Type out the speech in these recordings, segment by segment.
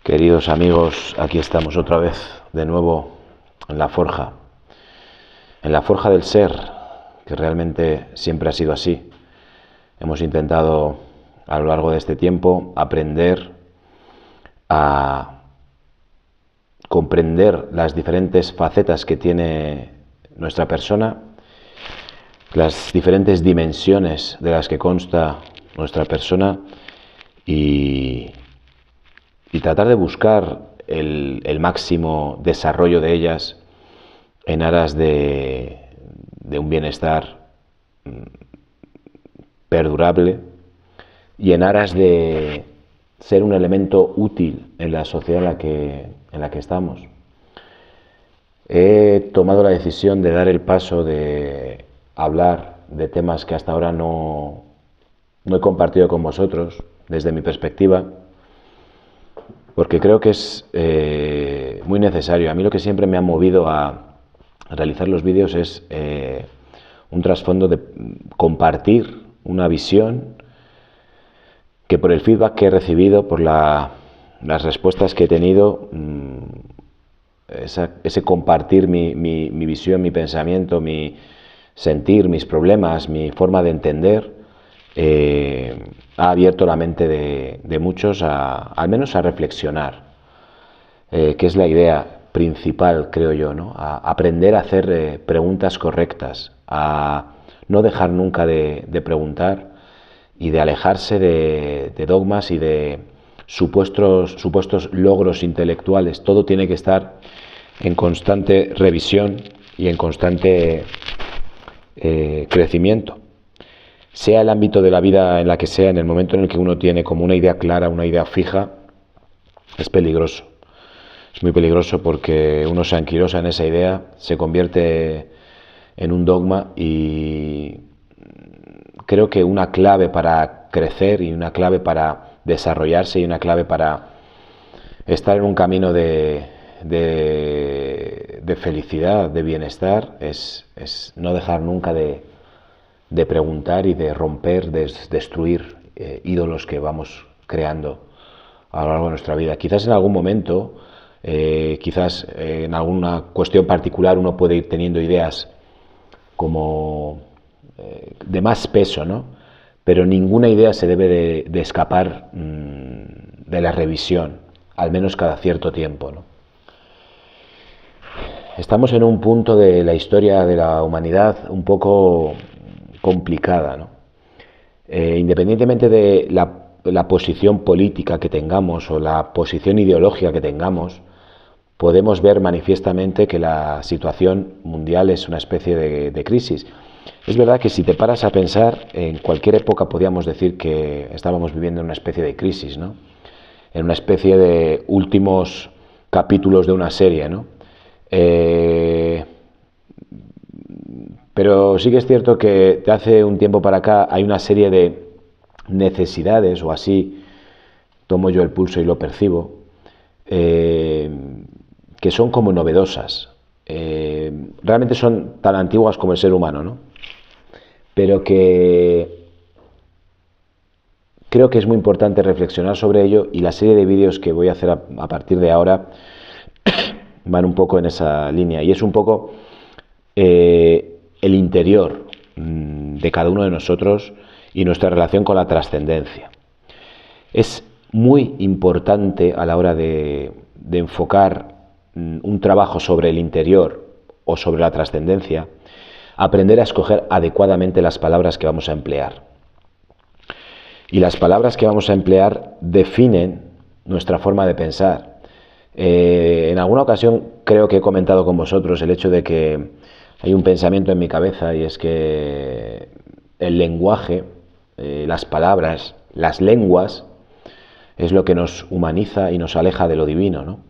Queridos amigos, aquí estamos otra vez, de nuevo, en la forja del ser, que realmente siempre ha sido así. Hemos intentado a lo largo de este tiempo aprender a comprender las diferentes facetas que tiene nuestra persona, las diferentes dimensiones de las que consta nuestra persona y tratar de buscar el máximo desarrollo de ellas en aras de un bienestar perdurable y en aras de ser un elemento útil en la sociedad en la que estamos. He tomado la decisión de dar el paso de hablar de temas que hasta ahora no he compartido con vosotros desde mi perspectiva, porque creo que es muy necesario. A mí lo que siempre me ha movido a realizar los vídeos es un trasfondo de compartir una visión que, por el feedback que he recibido, por las respuestas que he tenido, ese compartir mi visión, mi pensamiento, mi sentir, mis problemas, mi forma de entender, ha abierto la mente de muchos al menos a reflexionar, que es la idea principal, creo yo, ¿no? A aprender a hacer preguntas correctas, a no dejar nunca de preguntar y de alejarse de dogmas y de supuestos logros intelectuales. Todo tiene que estar en constante revisión y en constante crecimiento. Sea el ámbito de la vida en la que sea, en el momento en el que uno tiene como una idea clara, una idea fija, es peligroso. Es muy peligroso porque uno se anquilosa en esa idea, se convierte en un dogma, y creo que una clave para crecer y una clave para desarrollarse y una clave para estar en un camino de felicidad, de bienestar, es no dejar nunca de preguntar y de romper, de destruir ídolos que vamos creando a lo largo de nuestra vida. Quizás en algún momento, quizás en alguna cuestión particular, uno puede ir teniendo ideas como de más peso, ¿no? Pero ninguna idea se debe de escapar de la revisión, al menos cada cierto tiempo, ¿no? Estamos en un punto de la historia de la humanidad un poco complicada, ¿no? Independientemente de la posición política que tengamos o la posición ideológica que tengamos, podemos ver manifiestamente que la situación mundial es una especie de crisis. Es verdad que si te paras a pensar, en cualquier época podríamos decir que estábamos viviendo en una especie de crisis, ¿no? En una especie de últimos capítulos de una serie, ¿no? Pero sí que es cierto que de hace un tiempo para acá hay una serie de necesidades, o así tomo yo el pulso y lo percibo, que son como novedosas. Realmente son tan antiguas como el ser humano, ¿no? Pero que creo que es muy importante reflexionar sobre ello, y la serie de vídeos que voy a hacer a partir de ahora van un poco en esa línea, y es un poco el interior de cada uno de nosotros y nuestra relación con la trascendencia. Es muy importante a la hora de enfocar un trabajo sobre el interior o sobre la trascendencia, aprender a escoger adecuadamente las palabras que vamos a emplear. Y las palabras que vamos a emplear definen nuestra forma de pensar. En alguna ocasión creo que he comentado con vosotros el hecho de que hay un pensamiento en mi cabeza, y es que el lenguaje, las palabras, las lenguas, es lo que nos humaniza y nos aleja de lo divino, ¿no?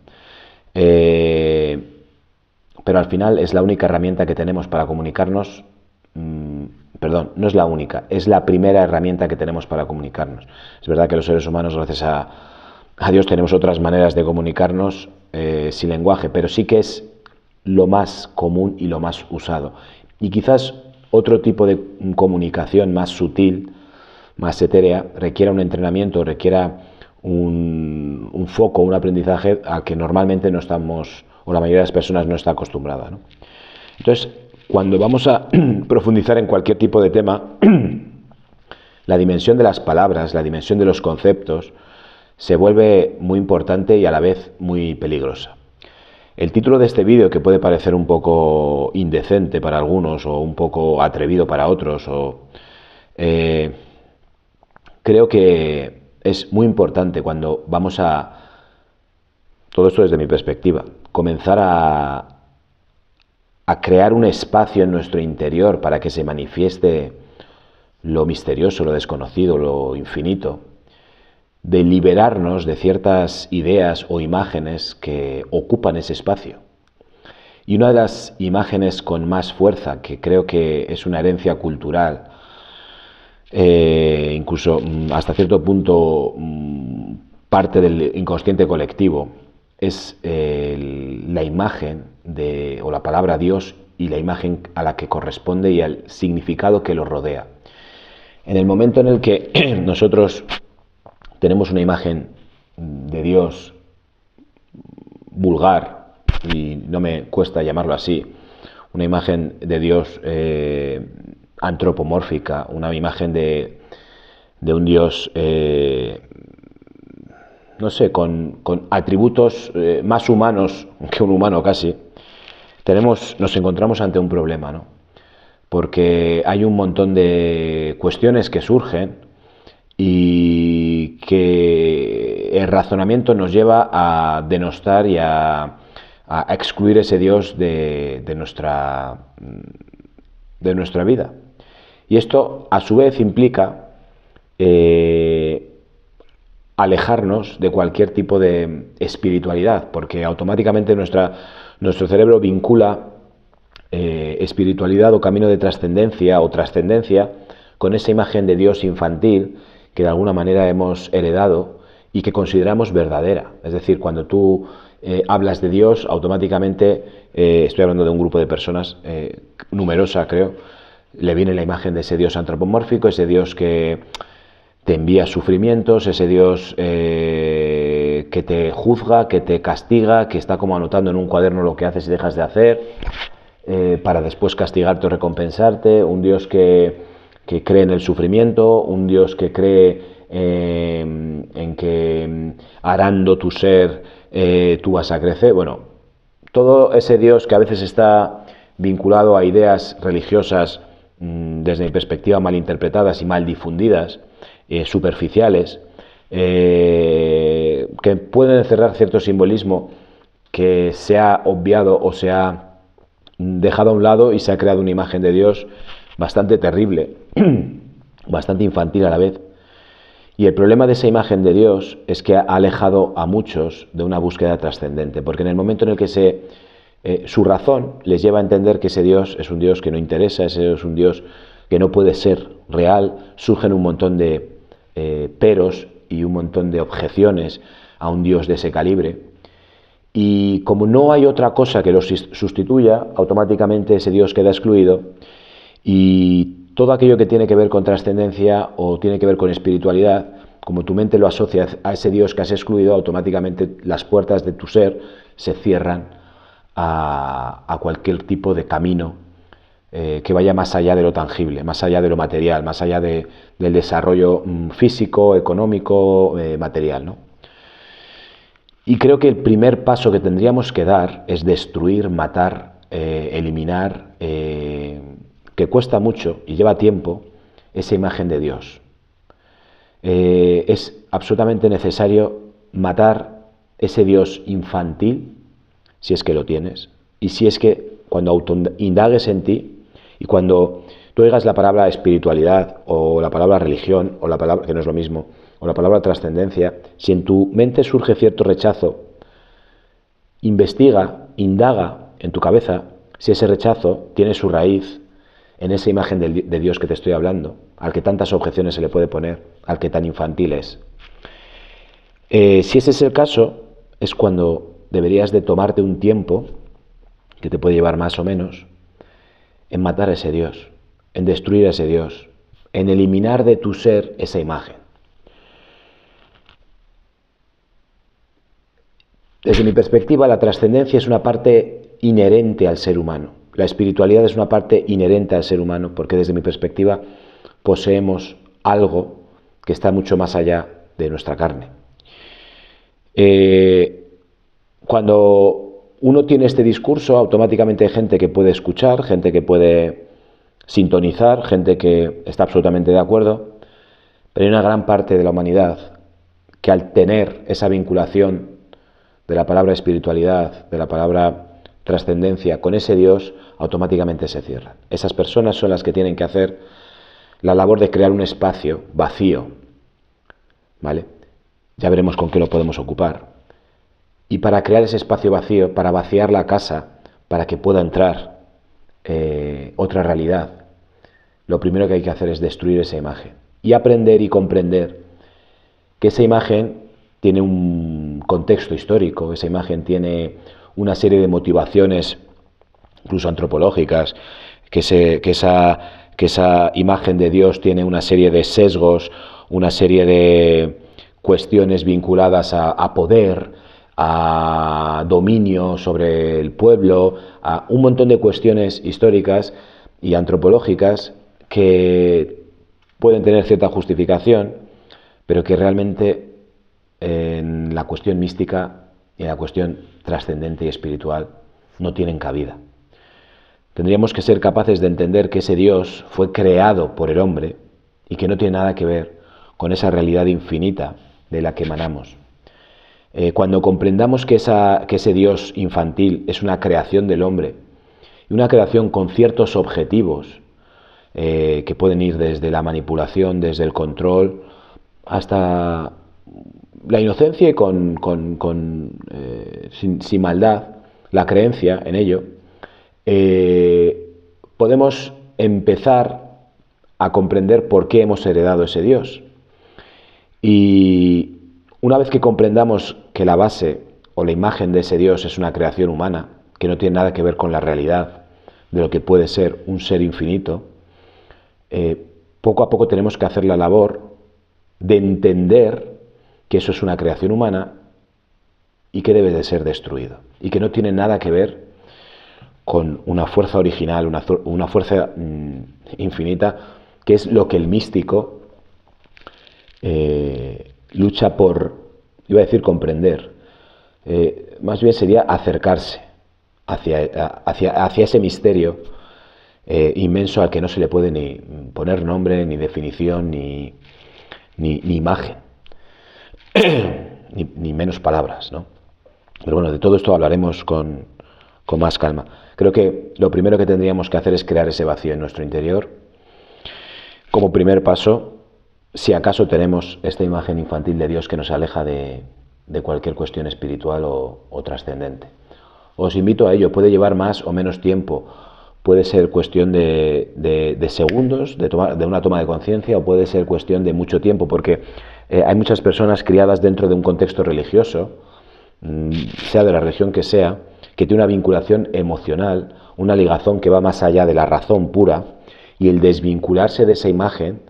Pero al final es la única herramienta que tenemos para comunicarnos. Perdón, no es la única, es la primera herramienta que tenemos para comunicarnos. Es verdad que los seres humanos, gracias a Dios, tenemos otras maneras de comunicarnos sin lenguaje, pero sí que es lo más común y lo más usado. Y quizás otro tipo de comunicación más sutil, más etérea, requiera un entrenamiento, requiera un un foco, un aprendizaje al que normalmente no estamos, o la mayoría de las personas no está acostumbrada, ¿no? Entonces, cuando vamos a profundizar en cualquier tipo de tema, la dimensión de las palabras, la dimensión de los conceptos, se vuelve muy importante y a la vez muy peligrosa. El título de este vídeo, que puede parecer un poco indecente para algunos o un poco atrevido para otros, creo que es muy importante cuando vamos a, todo esto desde mi perspectiva, comenzar a crear un espacio en nuestro interior para que se manifieste lo misterioso, lo desconocido, lo infinito, de liberarnos de ciertas ideas o imágenes que ocupan ese espacio. Y una de las imágenes con más fuerza, que creo que es una herencia cultural, incluso hasta cierto punto parte del inconsciente colectivo, es la imagen o la palabra Dios y la imagen a la que corresponde y al significado que lo rodea. En el momento en el que nosotros tenemos una imagen de Dios vulgar, y no me cuesta llamarlo así, una imagen de Dios antropomórfica, una imagen de un Dios, no sé, con atributos más humanos que un humano casi, nos encontramos ante un problema, ¿no? Porque hay un montón de cuestiones que surgen y que el razonamiento nos lleva a denostar y a excluir ese Dios de nuestra vida. Y esto a su vez implica alejarnos de cualquier tipo de espiritualidad, porque automáticamente nuestro cerebro vincula espiritualidad o camino de trascendencia o trascendencia con esa imagen de Dios infantil que de alguna manera hemos heredado y que consideramos verdadera. Es decir, cuando tú hablas de Dios, automáticamente, estoy hablando de un grupo de personas, numerosa creo, le viene la imagen de ese Dios antropomórfico, ese Dios que te envía sufrimientos, ese Dios que te juzga, que te castiga, que está como anotando en un cuaderno lo que haces y dejas de hacer, para después castigarte o recompensarte, un Dios que cree en el sufrimiento, un Dios que cree en que arando tu ser tú vas a crecer. Bueno, todo ese Dios que a veces está vinculado a ideas religiosas desde mi perspectiva mal interpretadas y mal difundidas, superficiales, que pueden encerrar cierto simbolismo que se ha obviado o se ha dejado a un lado y se ha creado una imagen de Dios bastante terrible, bastante infantil a la vez. Y el problema de esa imagen de Dios es que ha alejado a muchos de una búsqueda trascendente, porque en el momento en el que su razón les lleva a entender que ese Dios es un Dios que no interesa, ese es un Dios que no puede ser real, surgen un montón de peros y un montón de objeciones a un Dios de ese calibre. Y como no hay otra cosa que lo sustituya, automáticamente ese Dios queda excluido y todo aquello que tiene que ver con trascendencia o tiene que ver con espiritualidad, como tu mente lo asocia a ese Dios que has excluido, automáticamente las puertas de tu ser se cierran a cualquier tipo de camino que vaya más allá de lo tangible, más allá de lo material, más allá del desarrollo físico, económico, material, ¿no? Y creo que el primer paso que tendríamos que dar es destruir, matar, eliminar, que cuesta mucho y lleva tiempo, esa imagen de Dios. Es absolutamente necesario matar ese Dios infantil, si es que lo tienes, y si es que cuando indagues en ti y cuando tú oigas la palabra espiritualidad o la palabra religión o la palabra, que no es lo mismo, o la palabra trascendencia, si en tu mente surge cierto rechazo, investiga, indaga en tu cabeza si ese rechazo tiene su raíz en esa imagen de Dios que te estoy hablando, al que tantas objeciones se le puede poner, al que tan infantil es. Si ese es el caso, es cuando deberías de tomarte un tiempo, que te puede llevar más o menos, en matar a ese Dios, en destruir a ese Dios, en eliminar de tu ser esa imagen. Desde mi perspectiva, la trascendencia es una parte inherente al ser humano. La espiritualidad es una parte inherente al ser humano, porque desde mi perspectiva poseemos algo que está mucho más allá de nuestra carne. Cuando uno tiene este discurso, automáticamente hay gente que puede escuchar, gente que puede sintonizar, gente que está absolutamente de acuerdo, pero hay una gran parte de la humanidad que al tener esa vinculación de la palabra espiritualidad, de la palabra trascendencia con ese Dios, automáticamente se cierran. Esas personas son las que tienen que hacer la labor de crear un espacio vacío, ¿vale? Ya veremos con qué lo podemos ocupar. Y para crear ese espacio vacío, para vaciar la casa, para que pueda entrar otra realidad, lo primero que hay que hacer es destruir esa imagen y aprender y comprender que esa imagen tiene un contexto histórico, esa imagen tiene una serie de motivaciones, incluso antropológicas, que esa imagen de Dios tiene una serie de sesgos, una serie de cuestiones vinculadas a poder, a dominio sobre el pueblo, a un montón de cuestiones históricas y antropológicas que pueden tener cierta justificación, pero que realmente en la cuestión mística y en la cuestión trascendente y espiritual no tienen cabida. Tendríamos que ser capaces de entender que ese Dios fue creado por el hombre y que no tiene nada que ver con esa realidad infinita de la que emanamos. Cuando comprendamos que ese Dios infantil es una creación del hombre y una creación con ciertos objetivos que pueden ir desde la manipulación, desde el control, hasta la inocencia y sin maldad, la creencia en ello, podemos empezar a comprender por qué hemos heredado ese Dios. Y una vez que comprendamos que la base o la imagen de ese Dios es una creación humana, que no tiene nada que ver con la realidad de lo que puede ser un ser infinito, poco a poco tenemos que hacer la labor de entender que eso es una creación humana y que debe de ser destruido, y que no tiene nada que ver con una fuerza original, una fuerza infinita, que es lo que el místico lucha por, iba a decir comprender, más bien sería acercarse hacia ese misterio inmenso al que no se le puede ni poner nombre, ni definición, ni imagen, ni menos palabras, ¿no? Pero bueno, de todo esto hablaremos con más calma. Creo que lo primero que tendríamos que hacer es crear ese vacío en nuestro interior. Como primer paso, si acaso tenemos esta imagen infantil de Dios que nos aleja de cualquier cuestión espiritual o trascendente. Os invito a ello, puede llevar más o menos tiempo, puede ser cuestión de segundos, de una toma de conciencia, o puede ser cuestión de mucho tiempo, porque hay muchas personas criadas dentro de un contexto religioso, sea de la religión que sea, que tiene una vinculación emocional, una ligazón que va más allá de la razón pura, y el desvincularse de esa imagen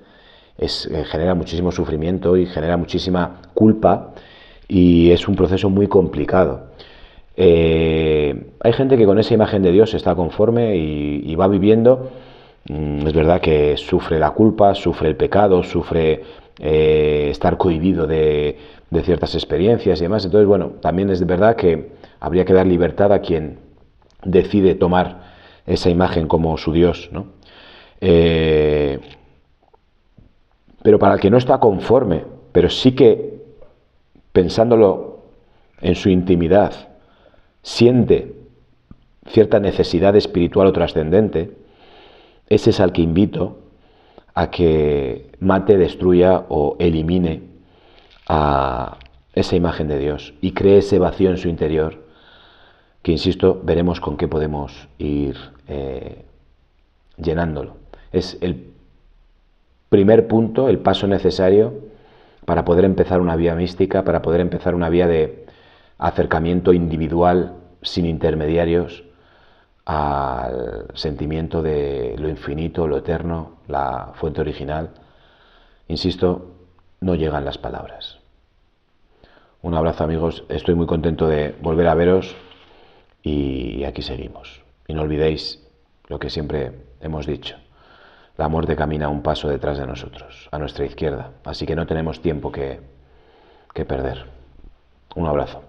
genera muchísimo sufrimiento y genera muchísima culpa, y es un proceso muy complicado. Hay gente que con esa imagen de Dios está conforme y va viviendo. Es verdad que sufre la culpa, sufre el pecado, sufre estar cohibido de ciertas experiencias y demás. Entonces, bueno, también es verdad que habría que dar libertad a quien decide tomar esa imagen como su Dios, ¿no? Pero para el que no está conforme, pero sí que pensándolo en su intimidad, siente cierta necesidad espiritual o trascendente, ese es al que invito a que mate, destruya o elimine a esa imagen de Dios y cree ese vacío en su interior, que insisto, veremos con qué podemos ir llenándolo. Es el primer punto, el paso necesario para poder empezar una vía mística, para poder empezar una vía de acercamiento individual, sin intermediarios, al sentimiento de lo infinito, lo eterno, la fuente original. Insisto, no llegan las palabras. Un abrazo, amigos. Estoy muy contento de volver a veros y aquí seguimos. Y no olvidéis lo que siempre hemos dicho. La muerte camina un paso detrás de nosotros, a nuestra izquierda. Así que no tenemos tiempo que perder. Un abrazo.